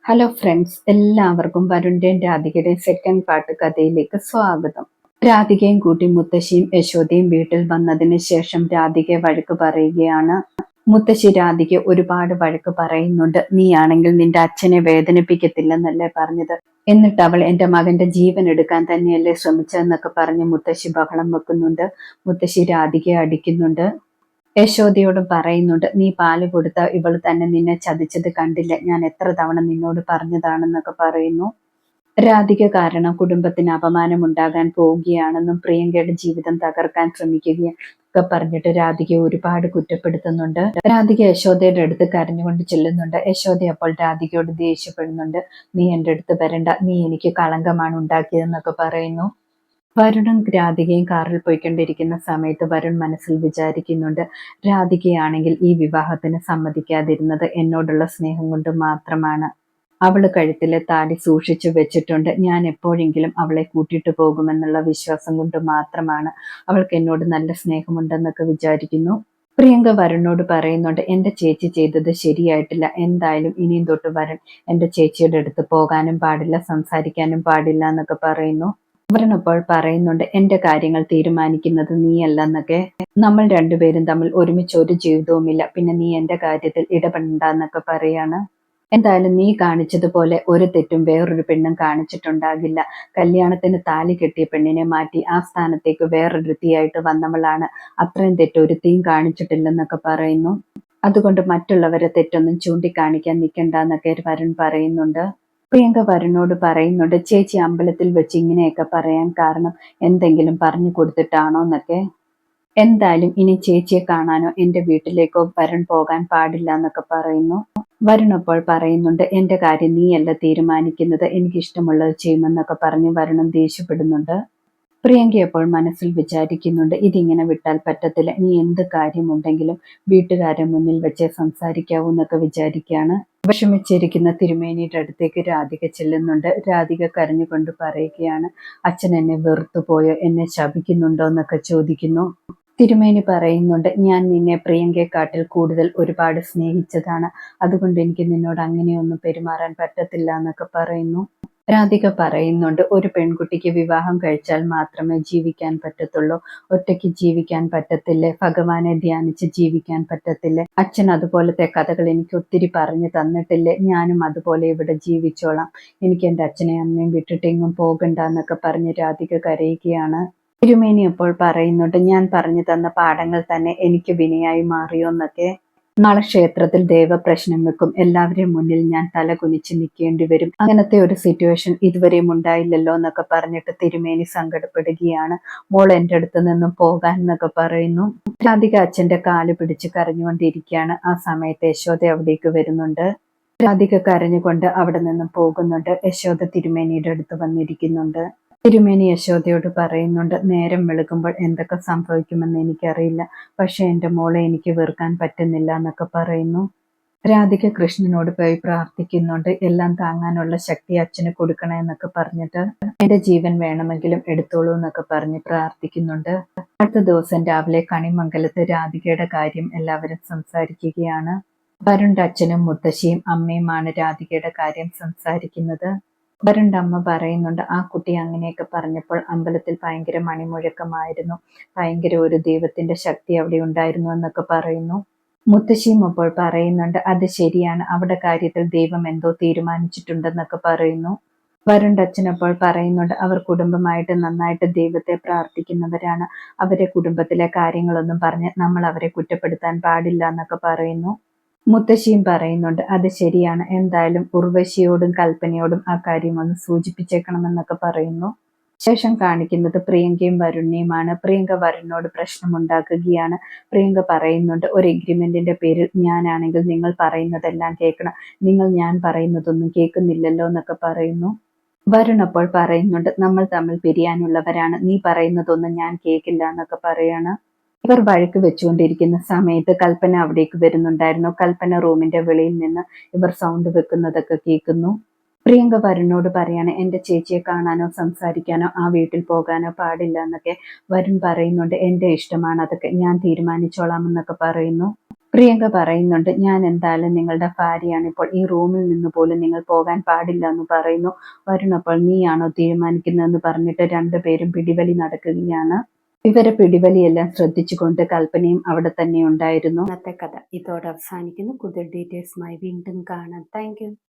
Hello friends, എല്ലാവർക്കും വരുണിന്റെയും രാധികയുടെയും second part കഥയിലേക്ക് സ്വാഗതം. രാധികയും കൂട്ടി മുത്തശ്ശിയും യശോദയും വീട്ടിൽ വന്നതിന് ശേഷം രാധികയെ വഴക്ക് പറയുകയാണ്. മുത്തശ്ശി രാധിക ഒരുപാട് വഴക്ക് പറയുന്നുണ്ട്. നീയാണെങ്കിൽ നിന്റെ അച്ഛനെ വേദനിപ്പിക്കത്തില്ലെന്നല്ലേ പറഞ്ഞത്, എന്നിട്ട് അവൾ എന്റെ മകന്റെ ജീവൻ എടുക്കാൻ തന്നെയല്ലേ ശ്രമിച്ചതെന്നൊക്കെ പറഞ്ഞ് മുത്തശ്ശി ബഹളം വെക്കുന്നുണ്ട്. മുത്തശ്ശി രാധികയെ അടിക്കുന്നുണ്ട്. യശോദയോടും പറയുന്നുണ്ട്, നീ പാല് കൊടുത്ത ഇവൾ തന്നെ നിന്നെ ചതിച്ചത് കണ്ടില്ല, ഞാൻ എത്ര തവണ നിന്നോട് പറഞ്ഞതാണെന്നൊക്കെ പറയുന്നു. രാധിക കാരണം കുടുംബത്തിന് അപമാനമുണ്ടാകാൻ പോവുകയാണെന്നും പ്രിയങ്കയുടെ ജീവിതം തകർക്കാൻ ശ്രമിക്കുകയൊക്കെ പറഞ്ഞിട്ട് രാധികയെ ഒരുപാട് കുറ്റപ്പെടുത്തുന്നുണ്ട്. രാധിക യശോദയുടെ അടുത്ത് കരഞ്ഞുകൊണ്ട് ചെല്ലുന്നുണ്ട്. യശോദ അപ്പോൾ രാധികയോട് ദേഷ്യപ്പെടുന്നുണ്ട്. നീ എൻ്റെ അടുത്ത് വരണ്ട, നീ എനിക്ക് കളങ്കമാണ് ഉണ്ടാക്കിയതെന്നൊക്കെ പറയുന്നു. വരുണും രാധികയും കാറിൽ പോയിക്കൊണ്ടിരിക്കുന്ന സമയത്ത് വരുൺ മനസ്സിൽ വിചാരിക്കുന്നുണ്ട്, രാധികയാണെങ്കിൽ ഈ വിവാഹത്തിന് സമ്മതിക്കാതിരുന്നത് എന്നോടുള്ള സ്നേഹം കൊണ്ട് മാത്രമാണ്. അവള് കഴുത്തിലെ താലി സൂക്ഷിച്ചു വെച്ചിട്ടുണ്ട്. ഞാൻ എപ്പോഴെങ്കിലും അവളെ കൂട്ടിയിട്ട് പോകുമെന്നുള്ള വിശ്വാസം കൊണ്ട് മാത്രമാണ്. അവൾക്ക് എന്നോട് നല്ല സ്നേഹമുണ്ടെന്നൊക്കെ വിചാരിക്കുന്നു. പ്രിയങ്ക വരുണിനോട് പറയുന്നുണ്ട്, എന്റെ ചേച്ചി ചെയ്തത് ശരിയായിട്ടില്ല. എന്തായാലും ഇനിയും തൊട്ട് വരുൺ എന്റെ ചേച്ചിയുടെ അടുത്ത് പോകാനും പാടില്ല, സംസാരിക്കാനും പാടില്ല എന്നൊക്കെ പറയുന്നു. അവരനപ്പോൾ പറയുന്നുണ്ട്, എന്റെ കാര്യങ്ങൾ തീരുമാനിക്കുന്നത് നീയല്ലെന്നൊക്കെ. നമ്മൾ രണ്ടുപേരും തമ്മിൽ ഒരുമിച്ച് ഒരു ജീവിതവുമില്ല, പിന്നെ നീ എന്റെ കാര്യത്തിൽ ഇടപെടണ്ടെന്നൊക്കെ പറയാണ്. എന്തായാലും നീ കാണിച്ചതുപോലെ ഒരു തെറ്റും വേറൊരു പെണ്ണും കാണിച്ചിട്ടുണ്ടാകില്ല. കല്യാണത്തിന് താലി കെട്ടിയ പെണ്ണിനെ മാറ്റി ആ സ്ഥാനത്തേക്ക് വേറൊരുത്തിയായിട്ട് വന്നവളാണ്. അത്രയും തെറ്റൊരുത്തിയും കാണിച്ചിട്ടില്ലെന്നൊക്കെ പറയുന്നു. അതുകൊണ്ട് മറ്റുള്ളവരെ തെറ്റൊന്നും ചൂണ്ടിക്കാണിക്കാൻ നിൽക്കണ്ടെന്നൊക്കെ വരുൺ പറയുന്നുണ്ട്. പ്രിയങ്ക വരുണിനോട് പറയുന്നുണ്ട്, ചേച്ചി അമ്പലത്തിൽ വെച്ച് ഇങ്ങനെയൊക്കെ പറയാൻ കാരണം എന്തെങ്കിലും പറഞ്ഞു കൊടുത്തിട്ടാണോ എന്നൊക്കെ. എന്തായാലും ഇനി ചേച്ചിയെ കാണാനോ എന്റെ വീട്ടിലേക്കോ വരുൺ പോകാൻ പാടില്ല എന്നൊക്കെ പറയുന്നു. വരുൺ അപ്പോൾ പറയുന്നുണ്ട്, എന്റെ കാര്യം നീയല്ല തീരുമാനിക്കുന്നത്, എനിക്കിഷ്ടമുള്ളത് ചെയ്യുമെന്നൊക്കെ പറഞ്ഞ് വരുണും ദേഷ്യപ്പെടുന്നുണ്ട്. പ്രിയങ്ക അപ്പോൾ മനസ്സിൽ വിചാരിക്കുന്നുണ്ട്, ഇതിങ്ങനെ വിട്ടാൽ പറ്റത്തില്ല, നീ എന്ത് കാര്യമുണ്ടെങ്കിലും വീട്ടുകാരെ മുന്നിൽ വെച്ചേ സംസാരിക്കാവൂ എന്നൊക്കെ വിചാരിക്കുകയാണ്. വിഷമിച്ചിരിക്കുന്ന തിരുമേനിയുടെ അടുത്തേക്ക് രാധിക ചെല്ലുന്നുണ്ട്. രാധിക കരഞ്ഞുകൊണ്ട് പറയുകയാണ്, അച്ഛൻ എന്നെ വെറുത്തുപോയോ, എന്നെ ശപിക്കുന്നുണ്ടോ എന്നൊക്കെ ചോദിക്കുന്നു. തിരുമേനി പറയുന്നുണ്ട്, ഞാൻ നിന്നെ പ്രിയങ്കയെക്കാട്ടിൽ കൂടുതൽ ഒരുപാട് സ്നേഹിച്ചതാണ്, അതുകൊണ്ട് എനിക്ക് നിന്നോട് അങ്ങനെയൊന്നും പെരുമാറാൻ പറ്റത്തില്ല എന്നൊക്കെ പറയുന്നു. രാധിക പറയുന്നുണ്ട്, ഒരു പെൺകുട്ടിക്ക് വിവാഹം കഴിച്ചാൽ മാത്രമേ ജീവിക്കാൻ പറ്റത്തുള്ളൂ, ഒറ്റയ്ക്ക് ജീവിക്കാൻ പറ്റത്തില്ലേ, ഭഗവാനെ ധ്യാനിച്ച് ജീവിക്കാൻ പറ്റത്തില്ലേ, അച്ഛൻ അതുപോലത്തെ കഥകൾ എനിക്ക് ഒത്തിരി പറഞ്ഞു തന്നിട്ടില്ലേ, ഞാനും അതുപോലെ ഇവിടെ ജീവിച്ചോളാം, എനിക്ക് എൻ്റെ അച്ഛനെയും അമ്മയും വിട്ടിട്ട് എങ്ങും പോകണ്ട എന്നൊക്കെ പറഞ്ഞ് രാധിക കരയുകയാണ്. തിരുമേനി അപ്പോൾ പറയുന്നുണ്ട്, ഞാൻ പറഞ്ഞു തന്ന പാഠങ്ങൾ തന്നെ എനിക്ക് വിനയായി മാറിയോ എന്നൊക്കെ. നാളെ ക്ഷേത്രത്തിൽ ദേവപ്രശ്നം വെക്കും, എല്ലാവരെയും മുന്നിൽ ഞാൻ തല കുനിച്ച് നിൽക്കേണ്ടി വരും, അങ്ങനത്തെ ഒരു സിറ്റുവേഷൻ ഇതുവരെയും ഉണ്ടായില്ലല്ലോ എന്നൊക്കെ പറഞ്ഞിട്ട് തിരുമേനി സങ്കടപ്പെടുകയാണ്. മോൾ എൻ്റെ അടുത്ത് നിന്നും പോകാൻ എന്നൊക്കെ പറയുന്നു. രാധിക അച്ഛന്റെ കാല് പിടിച്ച് കരഞ്ഞുകൊണ്ടിരിക്കുകയാണ്. ആ സമയത്ത് യശോദ അവിടേക്ക് വരുന്നുണ്ട്. രാധിക കരഞ്ഞുകൊണ്ട് അവിടെ നിന്നും പോകുന്നുണ്ട്. യശോദ തിരുമേനിയുടെ അടുത്ത് വന്നിരിക്കുന്നുണ്ട്. തിരുമേനി യശോദയോട് പറയുന്നുണ്ട്, നേരം വെളുക്കുമ്പോൾ എന്തൊക്കെ സംഭവിക്കുമെന്ന് എനിക്കറിയില്ല, പക്ഷെ എൻ്റെ മോളെ എനിക്ക് വെറുക്കാൻ പറ്റുന്നില്ല എന്നൊക്കെ പറയുന്നു. രാധിക കൃഷ്ണനോട് പോയി പ്രാർത്ഥിക്കുന്നുണ്ട്, എല്ലാം താങ്ങാനുള്ള ശക്തി അച്ഛന് കൊടുക്കണേ എന്നൊക്കെ പറഞ്ഞിട്ട്. എന്റെ ജീവൻ വേണമെങ്കിലും എടുത്തോളൂ എന്നൊക്കെ പറഞ്ഞ് പ്രാർത്ഥിക്കുന്നുണ്ട്. അടുത്ത ദിവസം രാവിലെ കണിമംഗലത്ത് രാധികയുടെ കാര്യം എല്ലാവരും സംസാരിക്കുകയാണ്. വരുണിന്റെ അച്ഛനും മുത്തശ്ശിയും അമ്മയുമാണ് രാധികയുടെ കാര്യം സംസാരിക്കുന്നത്. വരുണിന്റെ അമ്മ പറയുന്നുണ്ട്, ആ കുട്ടി അങ്ങനെയൊക്കെ പറഞ്ഞപ്പോൾ അമ്പലത്തിൽ ഭയങ്കര മണിമുഴക്കമായിരുന്നു, ഭയങ്കര ഒരു ദൈവത്തിന്റെ ശക്തി അവിടെ ഉണ്ടായിരുന്നു എന്നൊക്കെ പറയുന്നു. മുത്തശ്ശിയും അപ്പോൾ പറയുന്നുണ്ട്, അത് ശരിയാണ്, അവിടെ കാര്യത്തിൽ ദൈവം എന്തോ തീരുമാനിച്ചിട്ടുണ്ടെന്നൊക്കെ പറയുന്നു. വരുണിന്റെ അച്ഛൻ അപ്പോൾ പറയുന്നുണ്ട്, അവർ കുടുംബമായിട്ട് നന്നായിട്ട് ദൈവത്തെ പ്രാർത്ഥിക്കുന്നവരാണ്, അവരെ കുടുംബത്തിലെ കാര്യങ്ങളൊന്നും പറഞ്ഞ് നമ്മൾ അവരെ കുറ്റപ്പെടുത്താൻ പാടില്ല എന്നൊക്കെ പറയുന്നു. മുത്തശ്ശിയും പറയുന്നുണ്ട്, അത് ശരിയാണ്, എന്തായാലും ഉർവശിയോടും കൽപ്പനയോടും ആ കാര്യം ഒന്ന് സൂചിപ്പിച്ചേക്കണമെന്നൊക്കെ പറയുന്നു. ശേഷം കാണിക്കുന്നത് പ്രിയങ്കയും വരുണിനെയുമാണ്. പ്രിയങ്ക വരുണിനോട് പ്രശ്നമുണ്ടാക്കുകയാണ്. പ്രിയങ്ക പറയുന്നുണ്ട്, ഒരു എഗ്രിമെന്റിന്റെ പേരിൽ ഞാനാണെങ്കിൽ നിങ്ങൾ പറയുന്നതെല്ലാം കേൾക്കണം, നിങ്ങൾ ഞാൻ പറയുന്നതൊന്നും കേൾക്കുന്നില്ലല്ലോ എന്നൊക്കെ പറയുന്നു. വരുൺ അപ്പോൾ പറയുന്നുണ്ട്, നമ്മൾ തമ്മിൽ പിരിയാനുള്ളവരാണ്, നീ പറയുന്നതൊന്നും ഞാൻ കേൾക്കില്ല എന്നൊക്കെ പറയാണ്. ഇവർ വഴക്ക് വെച്ചുകൊണ്ടിരിക്കുന്ന സമയത്ത് കൽപ്പന അവിടേക്ക് വരുന്നുണ്ടായിരുന്നു. കൽപ്പന റൂമിന്റെ വെളിയിൽ നിന്ന് ഇവർ സൗണ്ട് വെക്കുന്നതൊക്കെ കേൾക്കുന്നു. പ്രിയങ്ക വരുണിനോട് പറയാണ്, എന്റെ ചേച്ചിയെ കാണാനോ സംസാരിക്കാനോ ആ വീട്ടിൽ പോകാനോ പാടില്ല എന്നൊക്കെ. വരുൺ പറയുന്നുണ്ട്, എന്റെ ഇഷ്ടമാണ് അതൊക്കെ, ഞാൻ തീരുമാനിച്ചോളാം എന്നൊക്കെ പറയുന്നു. പ്രിയങ്ക പറയുന്നുണ്ട്, ഞാൻ എന്തായാലും നിങ്ങളുടെ ഭാര്യയാണ്, ഇപ്പോൾ ഈ റൂമിൽ നിന്ന് പോലും നിങ്ങൾ പോകാൻ പാടില്ല എന്ന് പറയുന്നു. വരുൺ അപ്പോൾ നീയാണോ തീരുമാനിക്കുന്നതെന്ന് പറഞ്ഞിട്ട് രണ്ടുപേരും പിടിവലി നടക്കുകയാണ്. ഇവരെ പിടിവലിയെല്ലാം ശ്രദ്ധിച്ചുകൊണ്ട് കൽപ്പനയും അവിടെ തന്നെ ഉണ്ടായിരുന്നു. ഇന്നത്തെ കഥ ഇതോടെ അവസാനിക്കുന്നു. കൂടുതൽ ഡീറ്റെയിൽസുമായി വീണ്ടും കാണാം. താങ്ക്